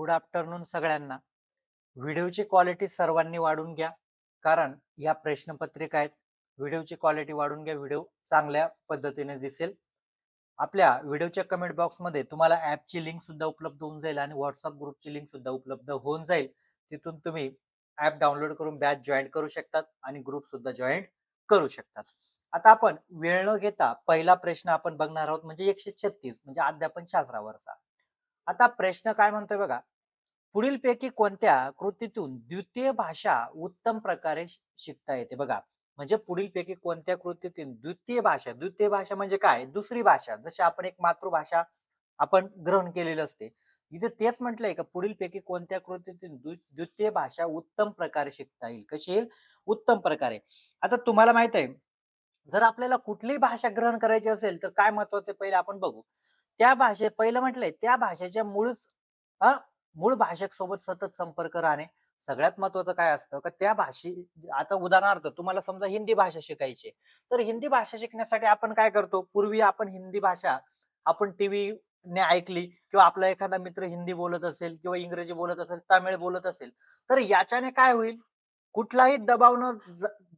Good afternoon सगळ्यांना. व्हिडिओची quality सर्वांनी वाढवून घ्या, कारण या प्रश्नपत्रिका आहेत. व्हिडिओची क्वालिटी वाढवून घ्या, व्हिडिओ चांगल्या पद्धतीने दिसेल. आपल्या व्हिडिओच्या कमेंट बॉक्समध्ये तुम्हाला ॲपची लिंक सुद्धा उपलब्ध होऊन जाईल आणि व्हॉट्सअप ग्रुपची लिंक सुद्धा उपलब्ध होऊन जाईल. तिथून तुम्ही ॲप डाउनलोड करून बॅच जॉईन करू शकतात आणि ग्रुप सुद्धा जॉईन करू शकतात. आता आपण वेळ न घेता पहिला प्रश्न आपण बघणार आहोत, म्हणजे 136 म्हणजे अध्यापन शास्त्रावरचा. आता प्रश्न काय म्हणतोय बघा, पुढीलपैकी कोणत्या कृतीतून द्वितीय भाषा उत्तम प्रकारे शिकता येते? बघा, म्हणजे पुढीलपैकी कोणत्या कृतीतून द्वितीय भाषा म्हणजे काय? दुसरी भाषा. जशी आपण एक मातृभाषा आपण ग्रहण केलेली असते. इथे तेच म्हटलंय का पुढीलपैकी कोणत्या कृतीतून द्वितीय भाषा उत्तम प्रकारे शिकता येईल? कशी येईल? उत्तम प्रकारे. आता तुम्हाला माहित आहे, जर आपल्याला कुठलीही भाषा ग्रहण करायची असेल तर काय महत्वाचं पहिले आपण बघू. त्या पहिलं म्हटलंय त्या भाषेच्या हा मूळ भाषक सोबत सतत संपर्क राहणे. सगळ्यात महत्वाचं काय असतं का त्या आता उदाहरणार्थ तुम्हाला समजा हिंदी भाषा शिकायची, तर हिंदी भाषा शिकण्यासाठी आपण काय करतो, पूर्वी आपण हिंदी भाषा आपण टीव्ही ने ऐकली किंवा आपला एखादा मित्र हिंदी बोलत असेल किंवा इंग्रजी बोलत असेल, तामिळ बोलत असेल, तर याच्याने काय होईल, कुठलाही दबाव न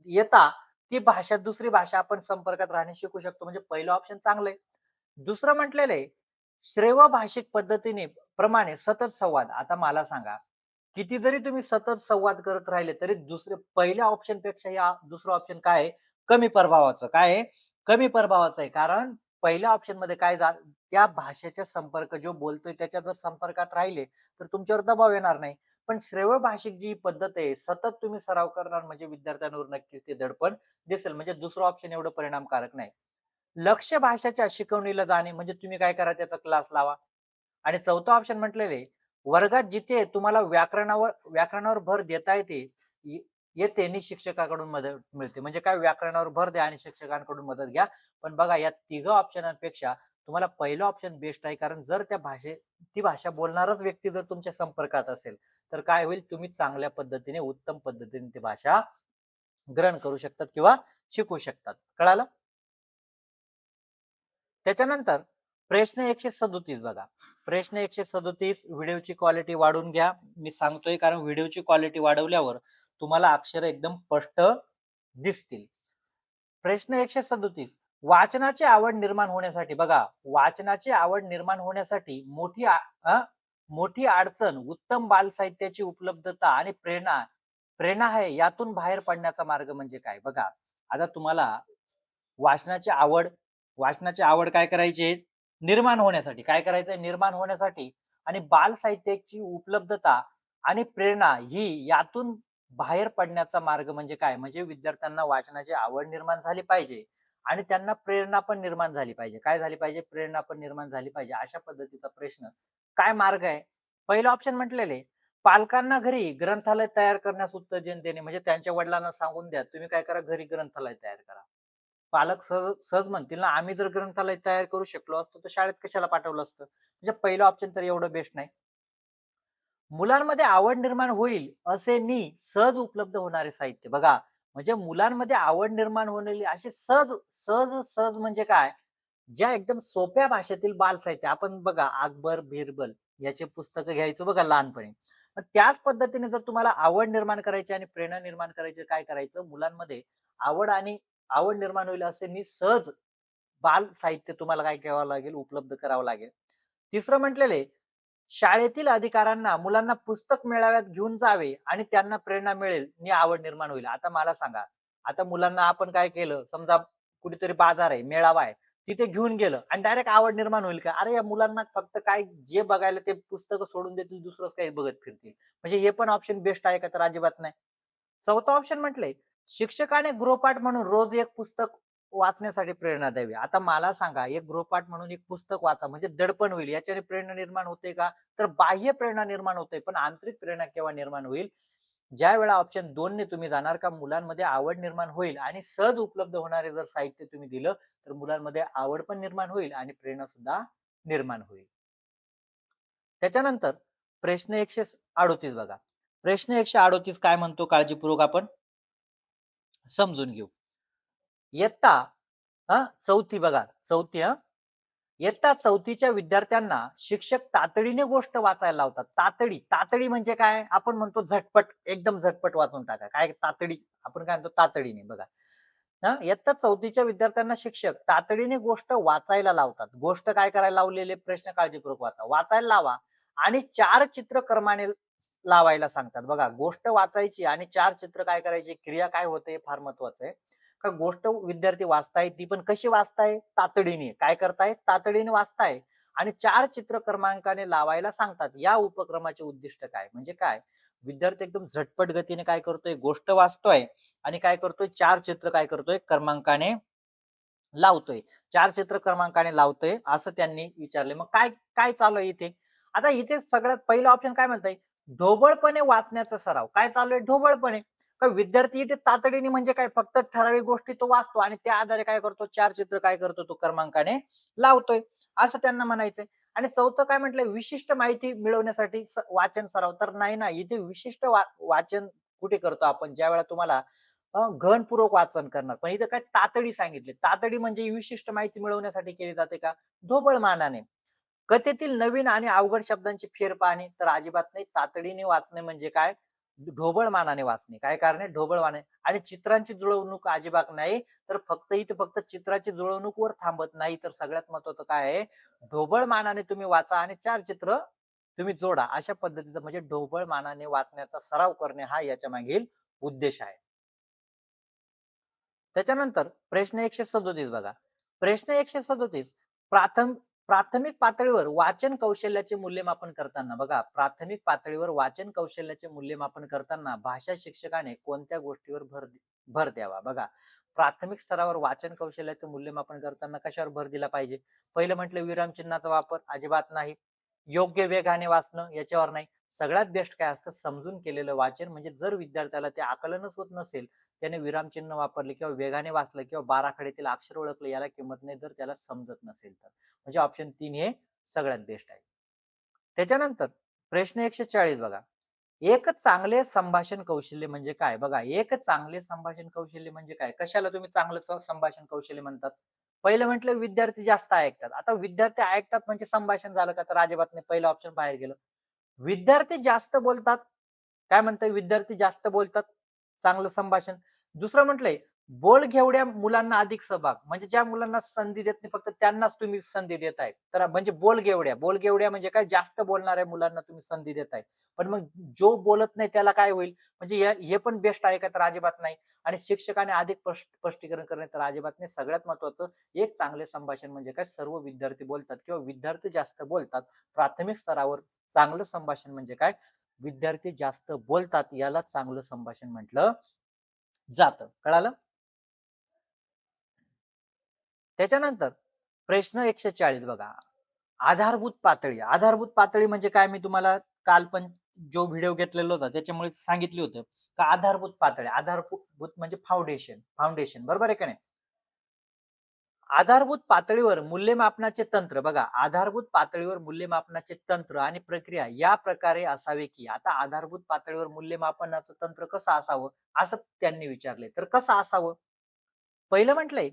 येता ती भाषा दुसरी भाषा आपण संपर्कात राहणे शिकू शकतो. म्हणजे पहिलं ऑप्शन चांगलं आहे. दुसरं म्हटलेलं आहे श्रेय भाषिक पद्धतीने प्रमाणे सतत संवाद. आता मला सांगा, किती जरी तुम्ही सतत संवाद करत राहिले तरी दुसरे पहिल्या ऑप्शन पेक्षा या दुसरं ऑप्शन काय आहे, कमी प्रभावाचं. काय आहे? कमी प्रभावाचं आहे. कारण पहिल्या ऑप्शन मध्ये काय त्या भाषेचा संपर्क जो बोलतोय त्याच्या जर संपर्कात राहिले तर तुमच्यावर दबाव येणार नाही. पण श्रेय भाषिक जी पद्धत आहे सतत तुम्ही सराव करणार म्हणजे विद्यार्थ्यांवर नक्कीच ते दडपण दिसेल. म्हणजे दुसरं ऑप्शन एवढं परिणामकारक नाही. लक्ष्य भाषेच्या शिकवणीला जाणे म्हणजे तुम्ही काय करा, त्याचा क्लास लावा. आणि चौथा ऑप्शन म्हटलेले वर्गात जिथे तुम्हाला व्याकरणावर भर देता येते आणि शिक्षकाकडून मदत मिळते. म्हणजे काय, व्याकरणावर भर द्या आणि शिक्षकांकडून मदत घ्या. पण बघा या तिघ ऑप्शनांपेक्षा तुम्हाला पहिलं ऑप्शन बेस्ट आहे, कारण जर ती भाषा बोलणारच व्यक्ती जर तुमच्या संपर्कात असेल तर काय होईल, तुम्ही चांगल्या पद्धतीने उत्तम पद्धतीने ती भाषा ग्रहण करू शकतात किंवा शिकू शकतात. कळालं? त्याच्यानंतर प्रश्न 137 बघा. प्रश्न 137, व्हिडिओची क्वालिटी वाढवून घ्या. मी सांगतोय कारण व्हिडिओची क्वालिटी वाढवल्यावर तुम्हाला अक्षर एकदम स्पष्ट दिसतील. प्रश्न 137, वाचनाची आवड निर्माण होण्यासाठी बघा, वाचनाची आवड निर्माण होण्यासाठी मोठी अडचण उत्तम बाल साहित्याची उपलब्धता आणि प्रेरणा प्रेरणा आहे. यातून बाहेर पडण्याचा मार्ग म्हणजे काय? बघा, आता तुम्हाला वाचनाची आवड वाचनाची आवड काय करायची, निर्माण होण्यासाठी काय करायचंय, निर्माण होण्यासाठी आणि बाल साहित्याची उपलब्धता आणि प्रेरणा ही यातून बाहेर पडण्याचा मार्ग म्हणजे काय, म्हणजे विद्यार्थ्यांना वाचनाची आवड निर्माण झाली पाहिजे आणि त्यांना प्रेरणा पण निर्माण झाली पाहिजे. काय झाली पाहिजे? प्रेरणा पण निर्माण झाली पाहिजे. अशा पद्धतीचा प्रश्न. काय मार्ग आहे? पहिलं ऑप्शन म्हटलेले पालकांना घरी ग्रंथालय तयार करण्यास उत्तेजन देणे. म्हणजे त्यांच्या वडिलांना सांगून द्या, तुम्ही काय करा, घरी ग्रंथालय तयार करा. पालक सहज सहज म्हणतील ना, आम्ही जर ग्रंथालय तयार करू शकलो असतो तर शाळेत कशाला पाठवलं असतं. म्हणजे पहिलं ऑप्शन तर एवढं बेस्ट नाही. मुलांमध्ये आवड निर्माण होईल असे सहज उपलब्ध होणारे साहित्य. बघा, म्हणजे मुलांमध्ये आवड निर्माण होणारी असे सहज सहज सहज म्हणजे काय, ज्या एकदम सोप्या भाषेतील बाल साहित्य. आपण बघा अकबर बिरबल याचे पुस्तक घ्यायचो बघा लहानपणी. त्याच पद्धतीने जर तुम्हाला आवड निर्माण करायची आणि प्रेरणा निर्माण करायची, काय करायचं, मुलांमध्ये आवड आणि आवड निर्माण होईल असे सहज बाल साहित्य तुम्हाला काय करावं लागेल, उपलब्ध करावं लागेल. तिसरं म्हटलेले शाळेतील अधिकाऱ्यांना मुलांना पुस्तक मेळाव्यात घेऊन जावे आणि त्यांना प्रेरणा मिळेल आणि आवड निर्माण होईल. आता मला सांगा, आता मुलांना आपण काय केलं, समजा कुठेतरी बाजार आहे, मेळावा आहे, तिथे घेऊन गेलं आणि डायरेक्ट आवड निर्माण होईल का? अरे या मुलांना फक्त काय जे बघायला ते पुस्तकं सोडून देतील, दुसरंच काही बघत फिरतील. म्हणजे हे पण ऑप्शन बेस्ट आहे का? तर अजिबात नाही. चौथा ऑप्शन म्हटले शिक्षकाने गृहपाठ म्हणून रोज एक पुस्तक वाचण्यासाठी प्रेरणा द्यावी. आता मला सांगा, एक गृहपाठ म्हणून एक पुस्तक वाचा म्हणजे दडपण होईल. याच्याने प्रेरणा निर्माण होते का? तर बाह्य प्रेरणा निर्माण होते, पण आंतरिक प्रेरणा केव्हा निर्माण होईल? ज्या वेळा ऑप्शन 2 ने तुम्ही जाणार का मुलांमध्ये आवड निर्माण होईल आणि सहज उपलब्ध होणारे जर साहित्य तुम्ही दिलं तर मुलांमध्ये आवड पण निर्माण होईल आणि प्रेरणा सुद्धा निर्माण होईल. त्याच्यानंतर प्रश्न 138 बघा. प्रश्न 138 काय म्हणतो, काळजीपूर्वक आपण समजून घेऊ. इयत्ता चौथी बघा, चौथी इयत्ता 4थीच्या विद्यार्थ्यांना शिक्षक तातडीने गोष्ट वाचायला लावतात. तातडी म्हणजे काय? आपण म्हणतो झटपट, एकदम झटपट वाचून टाका. काय तातडी? आपण काय म्हणतो तातडीने बघा. हां, इयत्ता 4थीच्या विद्यार्थ्यांना शिक्षक तातडीने गोष्ट वाचायला लावतात. गोष्ट काय करायला लावलेले? प्रश्न काळजीपूर्वक वाचा. वाचायला लावा आणि 4 चित्रक्रमाने लावायला सांगतात. बघा, गोष्ट वाचायची आणि 4 चित्र काय करायची? क्रिया काय होते? फार महत्वाचं आहे. का गोष्ट विद्यार्थी वाचताय ती पण कशी वाचताय? तातडीने. काय करताय? तातडीने वाचताय आणि 4 चित्र क्रमांकाने लावायला सांगतात. या उपक्रमाचे उद्दिष्ट काय? म्हणजे काय? विद्यार्थी एकदम झटपट गतीने काय करतोय? गोष्ट वाचतोय आणि काय करतोय? 4 चित्र काय करतोय? क्रमांकाने लावतोय. 4 चित्र क्रमांकाने लावतोय असं त्यांनी विचारले. मग काय काय चालू आहे इथे? आता इथे सगळ्यात पहिलं ऑप्शन काय म्हणतंय? ढोबळपणे वाचण्याचा सराव. काय चालू आहे? ढोबळपणे. का विद्यार्थी इथे तातडीने म्हणजे काय? फक्त ठराविक गोष्टी तो वाचतो आणि त्या आधारे काय करतो? 4 चित्र काय करतो? तो क्रमांकाने लावतोय. असं त्यांना म्हणायचंय. आणि चौथं काय म्हटलंय? विशिष्ट माहिती मिळवण्यासाठी वाचन सराव. तर नाही ना, इथे विशिष्ट वाचन कुठे करतो आपण? ज्यावेळेला तुम्हाला गहनपूर्वक वाचन करणार. पण इथं काय तातडी सांगितली. तातडी म्हणजे विशिष्ट माहिती मिळवण्यासाठी केली जाते का? ढोबळ मानाने. कथेतील नवीन आणि अवघड शब्दांची फेरपाहणी तर अजिबात नाही. तातडीने वाचणे म्हणजे काय? ढोबळ मानाने वाचणे. काय कारण ढोबळ मानाने आणि चित्रांची जुळवणूक अजिबात नाही. तर फक्त चित्राची जुळवणूकवर थांबत नाही. तर सगळ्यात महत्वाचं काय आहे? ढोबळ मानाने तुम्ही वाचा आणि 4 चित्र तुम्ही जोडा. अशा पद्धतीचं म्हणजे ढोबळ मानाने वाचण्याचा सराव करणे हा याच्या मागील उद्देश आहे. त्याच्यानंतर प्रश्न 137 बघा. प्रश्न 137 प्राथमिक पातळीवर वाचन कौशल्याचे मूल्यमापन करताना बघा, प्राथमिक पातळीवर वाचन कौशल्याचे मूल्यमापन करताना भाषा शिक्षकाने कोणत्या गोष्टीवर भर द्यावा? बघा, प्राथमिक स्तरावर वाचन कौशल्याचे मूल्यमापन करताना कशावर भर दिला पाहिजे? पहिलं म्हटलं विरामचिन्हाचा वापर अजिबात नाही. योग्य वेगाने वाचणं याच्यावर नाही. सगळ्यात बेस्ट काय असतं? समजून केलेलं वाचन म्हणजे जर विद्यार्थ्याला ते आकलनच होत नसेल, त्याने विरामचिन्ह वापरले किंवा वेगाने वाचलं किंवा बाराखडीतील अक्षर ओळखलं याला किंमत नाही जर त्याला समजत नसेल तर. म्हणजे ऑप्शन 3 हे सगळ्यात बेस्ट आहे. त्याच्यानंतर प्रश्न 140 बघा. एक चांगले संभाषण कौशल्य म्हणजे काय? बघा, एक चांगले संभाषण कौशल्य म्हणजे काय? कशाला तुम्ही चांगलं संभाषण कौशल्य म्हणतात? पहिलं म्हटलं विद्यार्थी जास्त ऐकतात. आता विद्यार्थी ऐकतात म्हणजे संभाषण झालं का? तर अजिबात नाही. पहिलं ऑप्शन बाहेर गेलं. विद्यार्थी जास्त बोलतात. काय म्हणताय? विद्यार्थी जास्त बोलतात. चांगलं संभाषण. दुसरं म्हटलंय बोलघेवड्या मुलांना अधिक सहभाग. म्हणजे ज्या मुलांना संधी देत नाही फक्त त्यांनाच तुम्ही संधी देताय. तर म्हणजे बोलघेवड्या म्हणजे काय? जास्त बोलणाऱ्या मुलांना तुम्ही संधी देताय. पण मग जो बोलत नाही त्याला काय होईल? म्हणजे हे पण बेस्ट आहे का? तर अजिबात नाही. आणि शिक्षकाने अधिक स्पष्टीकरण करणे तर अजिबात नाही. सगळ्यात महत्वाचं एक चांगले संभाषण म्हणजे काय? सर्व विद्यार्थी बोलतात किंवा विद्यार्थी जास्त बोलतात. प्राथमिक स्तरावर चांगलं संभाषण म्हणजे काय? विद्यार्थी जास्त बोलतात याला चांगलं संभाषण म्हटलं जातं. कळालं? त्याच्यानंतर प्रश्न 140 बघा. आधारभूत पातळी म्हणजे काय? मी तुम्हाला काल पण जो व्हिडिओ घेतलेला होता त्याच्यामुळे सांगितले होतं का आधारभूत म्हणजे फाउंडेशन बरोबर आहे का नाही? आधारभूत पातळीवर मूल्यमापनाचे तंत्र बघा, आधारभूत पातळीवर मूल्यमापनाचे तंत्र आणि प्रक्रिया या प्रकारे असावे की आता आधारभूत पातळीवर मूल्यमापनाचं तंत्र कसं असावं असं त्यांनी विचारले. तर कसं असावं? पहिलं म्हटलंय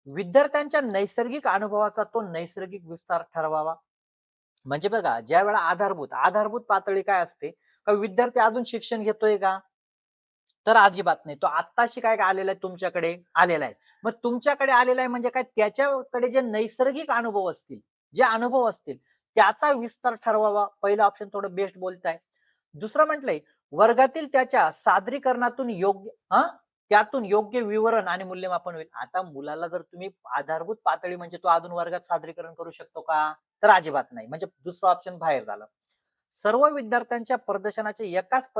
विद्यार्थ्यांच्या नैसर्गिक अनुभवाचा तो नैसर्गिक विस्तार ठरवावा. म्हणजे बघा, ज्या वेळा आधारभूत पातळी काय असते? का विद्यार्थी अजून शिक्षण घेतोय का? तर अजिबात नाही. तो आत्ताशी काय आलेला आहे तुमच्याकडे आलेला आहे. मग तुमच्याकडे आलेला आहे म्हणजे काय? त्याच्याकडे जे नैसर्गिक अनुभव असतील, जे अनुभव असतील त्याचा विस्तार ठरवावा. पहिलं ऑप्शन थोडं बेस्ट बोलताय. दुसरं म्हटलंय वर्गातील त्याच्या सादरीकरणातून त्यातून योग्य विवरण आणि मूल्यमापन होईल. आता मुलाला जर तुम्ही आधारभूत पातळी म्हणजे तो अजून वर्गात सादरीकरण करू शकतो का? तर अजिबात नाही. म्हणजे दुसरं ऑप्शन बाहेर झालं. सर्व विद्यार्थ्यांच्या प्रदर्शनाचे एकाच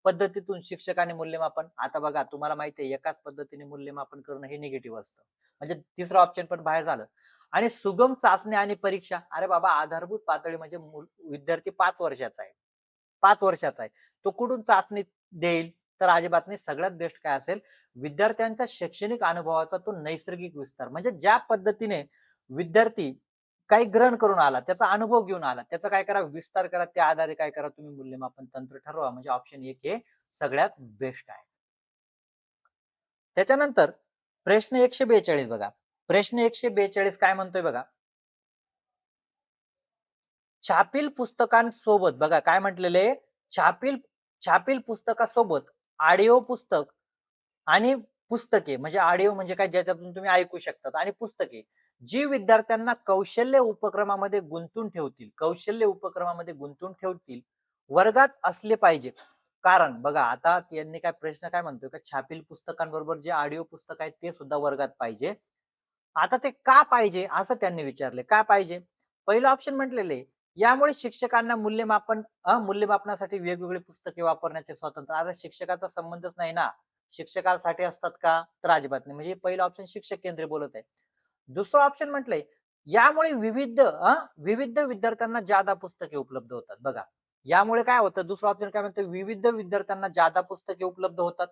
पद्धतीतून शिक्षकाने मूल्यमापन. आता बघा, तुम्हाला माहिती आहे एकाच पद्धतीने मूल्यमापन करणं हे निगेटिव्ह असतं. म्हणजे तिसरं ऑप्शन पण बाहेर झालं. आणि सुगम चाचणी आणि परीक्षा. अरे बाबा, आधारभूत पातळी म्हणजे विद्यार्थी 5 वर्षाचा आहे. 5 वर्षाचा आहे. तो कुठून चाचणी देईल? तर अजिबात नाही. सगळ्यात बेस्ट काय असेल? विद्यार्थ्यांच्या शैक्षणिक अनुभवाचा तो नैसर्गिक विस्तार. म्हणजे ज्या पद्धतीने विद्यार्थी काही ग्रहण करून आला, त्याचा अनुभव घेऊन आला, त्याचा काय करा? विस्तार करा. त्या आधारे काय करा? तुम्ही मूल्यमापन तंत्र ठरवा. म्हणजे ऑप्शन 1 हे सगळ्यात बेस्ट आहे. त्याच्यानंतर प्रश्न 142 बघा. प्रश्न 142 काय म्हणतोय बघा. छापील पुस्तकांसोबत बघा काय म्हटलेले छापील छापील पुस्तकासोबत ऑडिओ पुस्तक आणि पुस्तके म्हणजे ऑडिओ म्हणजे काय ज्याच्यातून तुम्ही ऐकू शकतात आणि पुस्तके जी विद्यार्थ्यांना कौशल्य उपक्रमामध्ये गुंतून ठेवतील वर्गात असले पाहिजे. कारण बघा आता यांनी काय प्रश्न काय म्हणतोय का छापील पुस्तकांबरोबर जे ऑडिओ पुस्तक आहेत ते सुद्धा वर्गात पाहिजे. आता ते का पाहिजे असं त्यांनी विचारले का पाहिजे पहिलं ऑप्शन म्हटलेले यामुळे शिक्षकांना मूल्यमापनासाठी वेगवेगळी पुस्तके वापरण्याचे स्वातंत्र्य आता शिक्षकाचा संबंधच नाही ना शिक्षकांसाठी असतात का तर अजिबात नाही म्हणजे पहिलं ऑप्शन शिक्षक केंद्रीय बोलत आहे दुसरं ऑप्शन म्हटलंय यामुळे विविध विद्यार्थ्यांना जादा पुस्तके उपलब्ध होतात बघा यामुळे काय होतं दुसरं ऑप्शन काय म्हणतं विविध विद्यार्थ्यांना जादा पुस्तके उपलब्ध होतात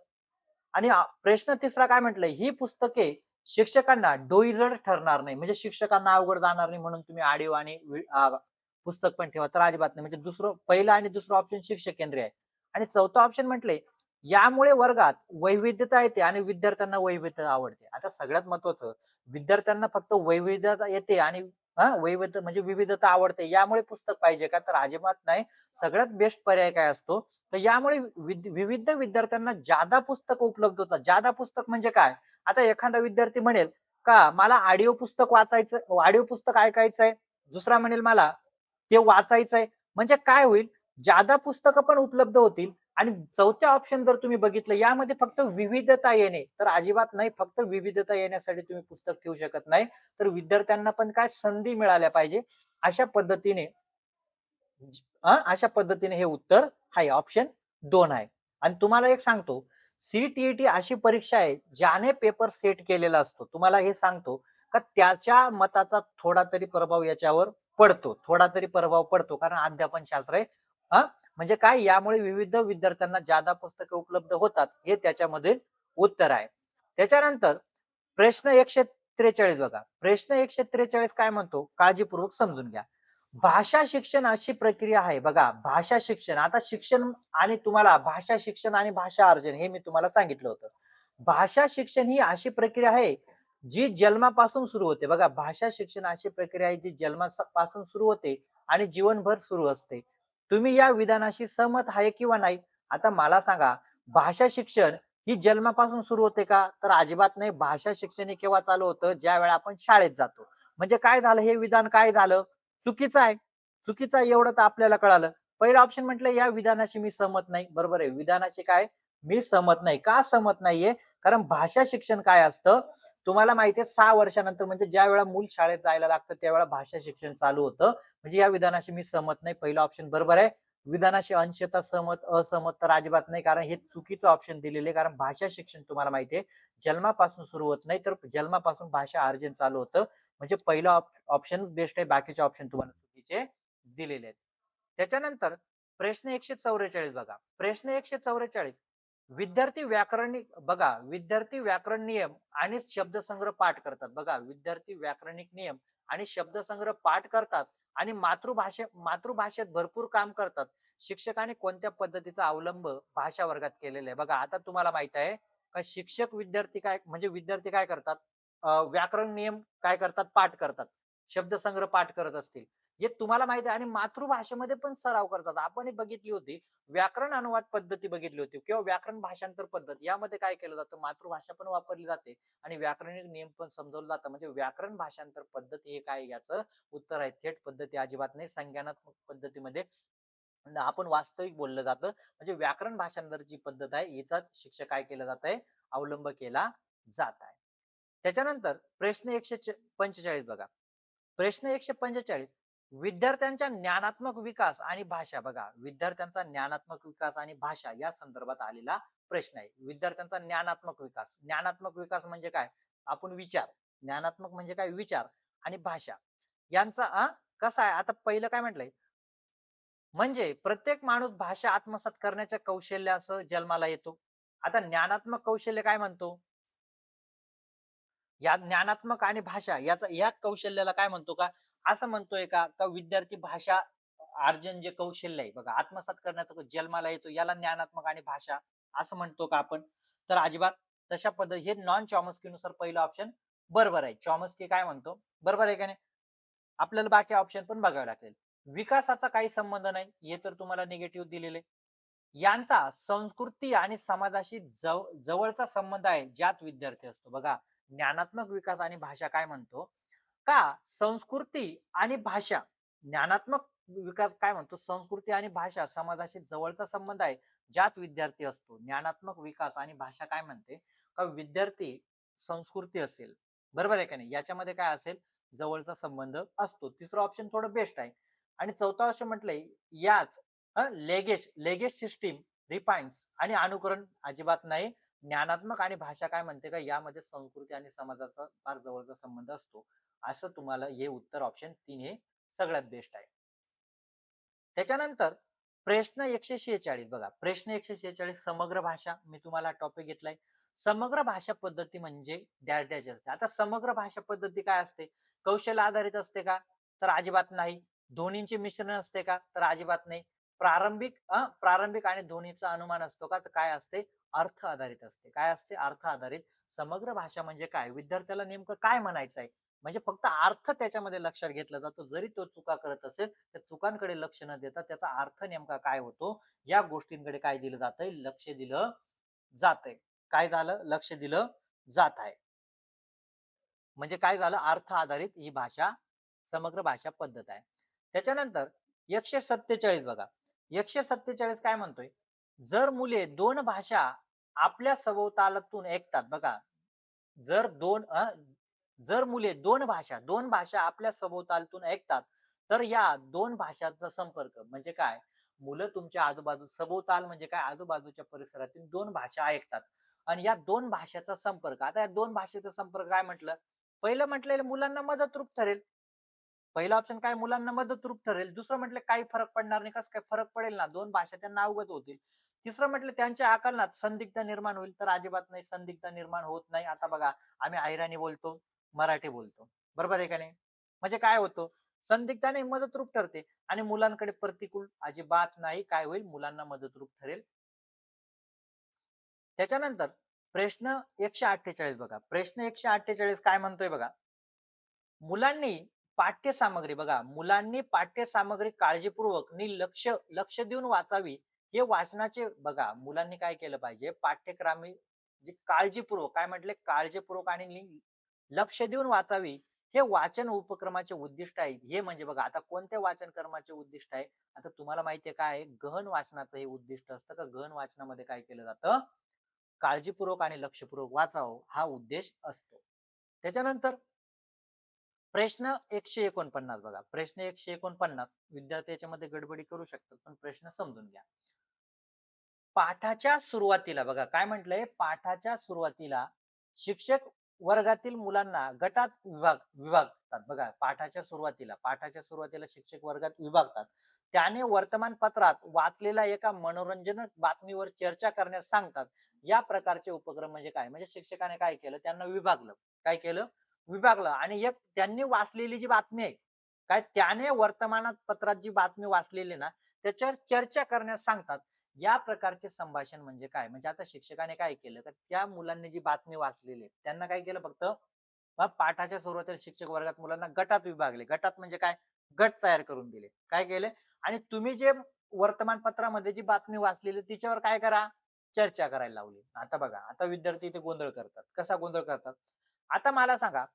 आणि प्रश्न तिसरा काय म्हटलंय ही पुस्तके शिक्षकांना डोईजड ठरणार नाही म्हणजे शिक्षकांना अवघड जाणार नाही म्हणून तुम्ही ऑडिओ आणि पुस्तक पण ठेवा तर अजिबात नाही म्हणजे दुसरं पहिलं आणि दुसरं ऑप्शन शिक्षक केंद्रीय आहे आणि चौथं ऑप्शन म्हटलंय यामुळे वर्गात वैविध्यता येते आणि विद्यार्थ्यांना वैविध्यता आवडते आता सगळ्यात महत्वाचं विद्यार्थ्यांना फक्त वैविध्यता येते आणि वैविध्य म्हणजे विविधता आवडते यामुळे पुस्तक पाहिजे का तर अजिबात नाही सगळ्यात बेस्ट पर्याय काय असतो तर यामुळे विविध विद्यार्थ्यांना जादा पुस्तक उपलब्ध होतात जादा पुस्तक म्हणजे काय आता एखादा विद्यार्थी म्हणेल का मला ऑडिओ पुस्तक ऐकायचंय दुसरा म्हणेल मला ते वाचायचंय म्हणजे काय होईल जादा पुस्तकं पण उपलब्ध होतील आणि चौथ्या ऑप्शन जर तुम्ही बघितलं यामध्ये फक्त विविधता येणे तर अजिबात नाही फक्त विविधता येण्यासाठी तुम्ही पुस्तक ठेवू शकत नाही तर विद्यार्थ्यांना पण काय संधी मिळाल्या पाहिजे अशा पद्धतीने अशा पद्धतीने हे उत्तर आहे ऑप्शन 2 आहे आणि तुम्हाला एक सांगतो सीटीईटी अशी परीक्षा आहे ज्याने पेपर सेट केलेला असतो तुम्हाला हे सांगतो का त्याच्या मताचा थोडा तरी प्रभाव याच्यावर पडतो कारण अध्यापन शास्त्र आहे म्हणजे काय यामुळे विविध विद्यार्थ्यांना जादा पुस्तके उपलब्ध होतात हे त्याच्यामधील उत्तर आहे त्याच्यानंतर प्रश्न 143 बघा प्रश्न 143 काय म्हणतो काळजीपूर्वक समजून घ्या भाषा शिक्षण अशी प्रक्रिया आहे बघा भाषा शिक्षण आता शिक्षण आणि तुम्हाला भाषा शिक्षण आणि भाषा अर्जन हे मी तुम्हाला सांगितलं होतं भाषा शिक्षण ही अशी प्रक्रिया आहे जी जन्मापासून सुरू होते बघा भाषा शिक्षण अशी प्रक्रिया आहे जी जन्मापासून सुरू होते आणि जीवनभर सुरू असते तुम्ही या विधानाशी सहमत आहे किंवा नाही आता मला सांगा भाषा शिक्षण ही जन्मापासून सुरू होते का तर अजिबात नाही भाषा शिक्षण हे केव्हा चालू होतं ज्या वेळा आपण शाळेत जातो म्हणजे काय झालं हे विधान काय झालं चुकीचं आहे चुकीचं आहे एवढं तर आपल्याला कळालं पहिलं ऑप्शन म्हटलं या विधानाशी मी सहमत नाही बरोबर आहे विधानाशी काय मी सहमत नाही का सहमत नाहीये कारण भाषा शिक्षण काय असतं तुम्हाला माहितीये 6 वर्षानंतर म्हणजे ज्या वेळा मूल शाळेत जायला लागतं त्यावेळा भाषा शिक्षण चालू होतं म्हणजे या विधानाशी मी सहमत नाही पहिलं ऑप्शन बरोबर आहे विधानाशी अंशतः सहमत असहमत तर अजिबात नाही कारण हे चुकीचं ऑप्शन दिलेले कारण भाषा शिक्षण तुम्हाला माहितीये जन्मापासून सुरू होत नाही तर जन्मापासून भाषा अर्जन चालू होतं म्हणजे पहिला ऑप्शन बेस्ट आहे बाकीचे ऑप्शन तुम्हाला चुकीचे दिलेले आहेत त्याच्यानंतर प्रश्न 144 बघा प्रश्न 144 विद्यार्थी व्याकरण नियम आणि शब्दसंग्रह पाठ करतात बघा विद्यार्थी व्याकरणिक नियम आणि शब्दसंग्रह पाठ करतात आणि मातृभाषेत भरपूर काम करतात शिक्षकाने कोणत्या पद्धतीचा अवलंब भाषा वर्गात केलेला आहे बघा आता तुम्हाला माहित आहे का शिक्षक विद्यार्थी काय करतात व्याकरण नियम काय करतात पाठ करतात शब्दसंग्रह पाठ करत असतील हे तुम्हाला माहिती आहे आणि मातृभाषेमध्ये पण सराव करतात आपण बघितली होती व्याकरण अनुवाद पद्धती बघितली होती किंवा व्याकरण भाषांतर पद्धत यामध्ये काय केलं जातं मातृभाषा पण वापरली जाते आणि व्याकरणिक नियम पण समजवलं जातं म्हणजे व्याकरण भाषांतर पद्धती हे काय याचं उत्तर आहे थेट पद्धती अजिबात नाही संज्ञानात्मक पद्धतीमध्ये आपण वास्तविक बोललं जातं म्हणजे व्याकरण भाषांतर जी पद्धत आहे याचा शिक्षक काय केलं जात आहे अवलंब केला जात आहे त्याच्यानंतर प्रश्न 145 बघा प्रश्न 145 विद्यार्थ्यांच्या ज्ञानात्मक विकास आणि भाषा बघा विद्यार्थ्यांचा ज्ञानात्मक विकास आणि भाषा या संदर्भात आलेला प्रश्न आहे विद्यार्थ्यांचा ज्ञानात्मक विकास म्हणजे काय आपण विचार ज्ञानात्मक म्हणजे काय विचार आणि भाषा यांचा कसा आहे आता पहिलं काय म्हटलंय म्हणजे प्रत्येक माणूस भाषा आत्मसात करण्याच्या कौशल्यासह जन्माला येतो आता ज्ञानात्मक कौशल्य काय म्हणतो या ज्ञानात्मक आणि भाषा या कौशल्याला काय म्हणतो का असं म्हणतोय का विद्यार्थी भाषा अर्जन जे कौशल्य आहे बघा आत्मसात करण्याचा जन्माला येतो याला ज्ञानात्मक आणि भाषा असं म्हणतो का आपण तर अजिबात तशा पद्धती हे नॉन चॉमस्की नुसार पहिलं ऑप्शन बरोबर आहे चॉमस्की काय म्हणतो बरोबर आहे का नाही आपल्याला बाकी ऑप्शन पण बघावे लागेल विकासाचा काही संबंध नाही, हे तर तुम्हाला निगेटिव्ह दिलेले. यांचा संस्कृती आणि समाजाशी जवळचा संबंध आहे, ज्यात विद्यार्थी असतो. बघा, ज्ञानात्मक विकास आणि भाषा काय म्हणतो का संस्कृती आणि भाषा, ज्ञानात्मक विकास काय म्हणतो संस्कृती आणि भाषा समाजाशी जवळचा संबंध आहे, ज्यात विद्यार्थी असतो. ज्ञानात्मक विकास आणि भाषा काय म्हणते का विद्यार्थी संस्कृती असेल, बरोबर आहे का नाही, याच्यामध्ये काय असेल जवळचा संबंध असतो. तिसरं ऑप्शन थोडं बेस्ट आहे. आणि चौथा ऑप्शन म्हटलंय याच लेगेज लेगेज सिस्टीम रिफाईन्स आणि अनुकरण अजिबात नाही. ज्ञानात्मक आणि भाषा काय म्हणते का यामध्ये संस्कृती आणि समाजाचा फार जवळचा संबंध असतो. असं तुम्हाला हे उत्तर ऑप्शन 3 हे सगळ्यात बेस्ट आहे. त्याच्यानंतर प्रश्न 146 बघा, प्रश्न 146 समग्र भाषा मी तुम्हाला टॉपिक घेतलाय. समग्र भाषा पद्धती म्हणजे डॅश डॅश असते. आता समग्र भाषा पद्धती काय असते? कौशल्य आधारित असते का? तर अजिबात नाही. ध्वनींचे मिश्रण असते का? तर अजिबात नाही. प्रारंभिक आणि ध्वनीचा अनुमान असतो का? तर काय असते? अर्थ आधारित असते. काय असते? अर्थ आधारित. समग्र भाषा म्हणजे काय? विद्यार्थ्याला नेमकं काय म्हणायचं आहे? म्हणजे फक्त अर्थ त्याच्यामध्ये लक्षात घेतला जातो. जरी तो चुका करत असेल, त्या चुकांकडे लक्ष न देता त्याचा अर्थ नेमका काय होतो, या गोष्टींकडे काय दिलं जातंय? लक्ष दिलं जातंय. काय झालं? लक्ष दिलं जात आहे. म्हणजे काय झालं? अर्थ आधारित ही भाषा समग्र भाषा पद्धत आहे. त्याच्यानंतर 147 बघा. 147 काय म्हणतोय? जर मुले 2 भाषा आपल्या सभोवतालातून ऐकतात बघा. जर दोन जर मुले दोन भाषा आपल्या सभोवतालतून ऐकतात, तर या दोन भाषांचा संपर्क म्हणजे काय? मुलं तुमच्या आजूबाजू सभोवताल म्हणजे काय? आजूबाजूच्या परिसरातील दोन भाषा ऐकतात आणि या दोन भाषेचा संपर्क. आता या दोन भाषेचा संपर्क काय म्हटलं? पहिलं म्हटलेलं मुलांना मदतरूप ठरेल. पहिला ऑप्शन काय मुलांना मदतरूप ठरेल. दुसरं म्हटलं काही फरक पडणार नाही. कसं काय फरक पडेल ना? दोन भाषा त्यांना अवगत होतील. तिसरं म्हटलं त्यांच्या आकलनात संदिग्धता निर्माण होईल. तर अजिबात नाही संदिग्धता निर्माण होत नाही. आता बघा आम्ही अहिराणी बोलतो, मराठी बोलतो. बरोबर आहे का नाही? म्हणजे काय होतं? संदिग्धता नाही मदतरूप ठरते आणि मुलांकडे प्रतिकूल अजिबात नाही. काय होईल? मुलांना मदतरूप ठरेल. त्याच्यानंतर प्रश्न 148 बघा. प्रश्न 148 काय म्हणतोय बघा. मुलांनी पाठ्यसामग्री बघा, मुलांनी पाठ्यसामग्री काळजीपूर्वक आणि लक्ष लक्ष देऊन वाचावी. हे वाचनाचे बघा, मुलांनी काय केलं पाहिजे? पाठ्यक्रमी जे काळजीपूर्वक काय म्हटले? काळजीपूर्वक आणि लक्ष देऊन वाचावी. हे वाचन उपक्रमाचे उद्दिष्ट आहे. हे म्हणजे बघा, आता कोणत्या वाचन कर्माचे उद्दिष्ट आहे? आता तुम्हाला माहिती आहे काय आहे? गहन वाचनाचं हे उद्दिष्ट असतं. तर गहन वाचनामध्ये काय केलं जातं? काळजीपूर्वक आणि लक्षपूर्वक वाचावं हा उद्देश असतो. त्याच्यानंतर प्रश्न 149 बघा. प्रश्न 149 विद्यार्थी याच्यामध्ये गडबडी करू शकतात, पण प्रश्न समजून घ्या. पाठाच्या सुरुवातीला बघा काय म्हटलंय? पाठाच्या सुरुवातीला शिक्षक वर्गातील मुलांना गटात विभागतात. बघा पाठाच्या सुरुवातीला शिक्षक वर्गात विभागतात. त्याने वर्तमानपत्रात वाचलेल्या एका मनोरंजक बातमीवर चर्चा करण्यास सांगतात. या प्रकारचे उपक्रम म्हणजे काय? म्हणजे शिक्षकाने काय केलं? त्यांना विभागलं. काय केलं? विभागलं आणि एक त्यांनी वाचलेली जी बातमी आहे, काय त्याने वर्तमानात पत्रात जी बातमी वाचलेली ना, त्याच्यावर चर्चा करण्यास सांगतात. या प्रकारचे संभाषण म्हणजे काय? म्हणजे आता शिक्षकाने काय केलं? तर त्या मुलांनी जी बातमी वाचलेली आहे, त्यांना काय केलं फक्त पाठाच्या सुरुवातीला शिक्षक वर्गात मुलांना गटात विभागले. गटात म्हणजे काय? गट तयार करून दिले. काय केले? आणि तुम्ही जे वर्तमानपत्रामध्ये जी बातमी वाचलेली तिच्यावर काय करा? चर्चा करायला लावली. आता बघा, आता विद्यार्थी इथे गोंधळ करतात. कसा गोंधळ करतात? आता मला सांगा,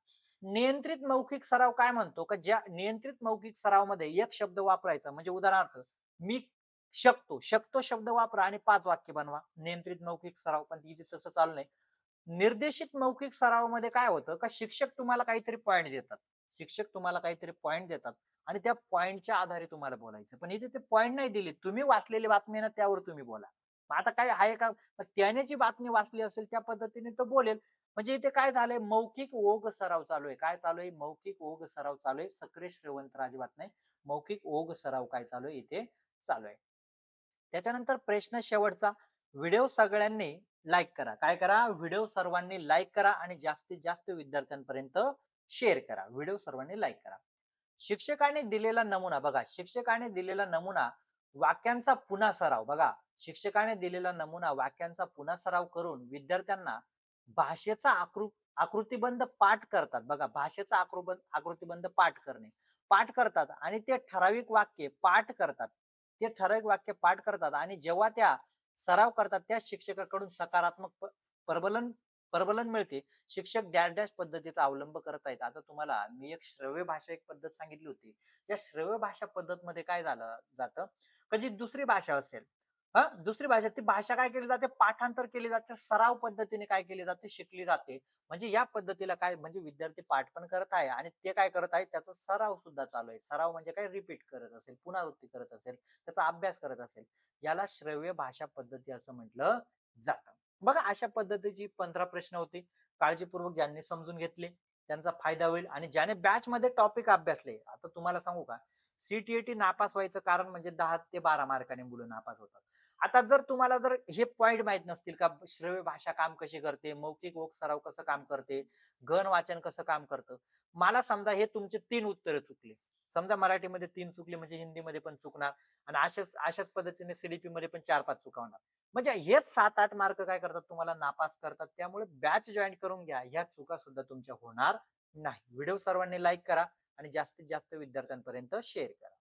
नियंत्रित मौखिक सराव काय म्हणतो? का ज्या नियंत्रित मौखिक सरावमध्ये एक शब्द वापरायचा म्हणजे उदाहरणार्थ मी शकतो. शकतो शब्द वापरा आणि 5 वाक्य बनवा. नियंत्रित मौखिक सराव पण इथे तसं चालू नाही. निर्देशित मौखिक सरावामध्ये काय होतं का शिक्षक तुम्हाला काहीतरी पॉइंट देतात. शिक्षक तुम्हाला काहीतरी पॉइंट देतात आणि त्या पॉइंटच्या आधारे तुम्हाला बोलायचं. पण इथे ते पॉइंट नाही दिले. तुम्ही वाचलेली बातमी ना त्यावर तुम्ही बोला. मग आता काय आहे का? त्याने जी बातमी वाचली असेल त्या पद्धतीने तो बोलेल. म्हणजे इथे काय झालंय? मौखिक ओघ सराव चालू आहे. काय चालू आहे? मौखिक ओघ सराव चालू आहे. सक्रिय श्रवण तर अजिबात नाही. मौखिक ओघ सराव काय चालू आहे? इथे चालू आहे. त्याच्यानंतर प्रश्न शेवटचा. व्हिडिओ सगळ्यांनी लाईक करा. काय करा? व्हिडिओ सर्वांनी लाईक करा आणि जास्तीत जास्त विद्यार्थ्यांपर्यंत शेअर करा. व्हिडिओ सर्वांनी लाईक करा. शिक्षकाने दिलेला नमुना बघा. शिक्षकाने दिलेला नमुना वाक्यांचा पुन्हा सराव बघा. शिक्षकाने दिलेला नमुना वाक्यांचा पुन्हा सराव करून विद्यार्थ्यांना भाषेचा आकृतिबंध पाठ करतात. बघा भाषेचा आकृतिबंध पाठ करणे. पाठ करतात आणि ते ठराविक वाक्य पाठ करतात. ते ठराविक वाक्य पाठ करतात आणि जेव्हा त्या सराव करतात त्या शिक्षकाकडून सकारात्मक प्रबलन प्रबलन मिळते. शिक्षक डॅश डॅश पद्धतीचा अवलंब करत आहेत. आता तुम्हाला मी एक श्रव्य भाषा एक पद्धत सांगितली होती. या श्रव्य भाषा पद्धत मध्ये काय झालं जातं, का जी दुसरी भाषा असेल, दुसरी भाषा ती भाषा काय केली जाते, पाठांतर केली जाते, सराव पद्धतीने काय केली जाते, शिकली जाते. म्हणजे या पद्धतीला काय म्हणजे विद्यार्थी पाठ पण करत आहे आणि ते काय करत आहे, त्याचा सराव सुद्धा चालू आहे. सराव म्हणजे काय, रिपीट करत असेल, पुनरावृत्ती करत असेल, त्याचा अभ्यास करत असेल, याला श्रव्य भाषा पद्धती असं म्हटलं जातं. बघा अशा पद्धतीची 15 प्रश्न होते. काळजीपूर्वक ज्यांनी समजून घेतले त्यांचा फायदा होईल आणि ज्याने बॅच मध्ये टॉपिक अभ्यासले. आता तुम्हाला सांगू का, सीटीएटी नापास व्हायचं कारण म्हणजे 10 ते 12 मार्काने मुलं नापास होतात. आता जर तुम्हाला जर हे पॉइंट माहित नसतील का, श्रव्य भाषा काम कशी करते, मौखिक ओक सराव कसं काम करते, घन वाचन कसं काम करतं, मला समजा हे तुमचे 3 उत्तर चुकले, समजा मराठीमध्ये 3 चुकले म्हणजे हिंदीमध्ये पण चुकणार आणि अशाच अशाच पद्धतीने सीडीपी मध्ये पण 4-5 चुकावणार. म्हणजे हेच 7-8 मार्क काय करतात, तुम्हाला नापास करतात. त्यामुळे बॅच जॉईन करून घ्या, ह्या चुका सुद्धा तुमच्या होणार नाही. व्हिडिओ सर्वांनी लाईक करा आणि जास्तीत जास्त विद्यार्थ्यांपर्यंत शेअर करा.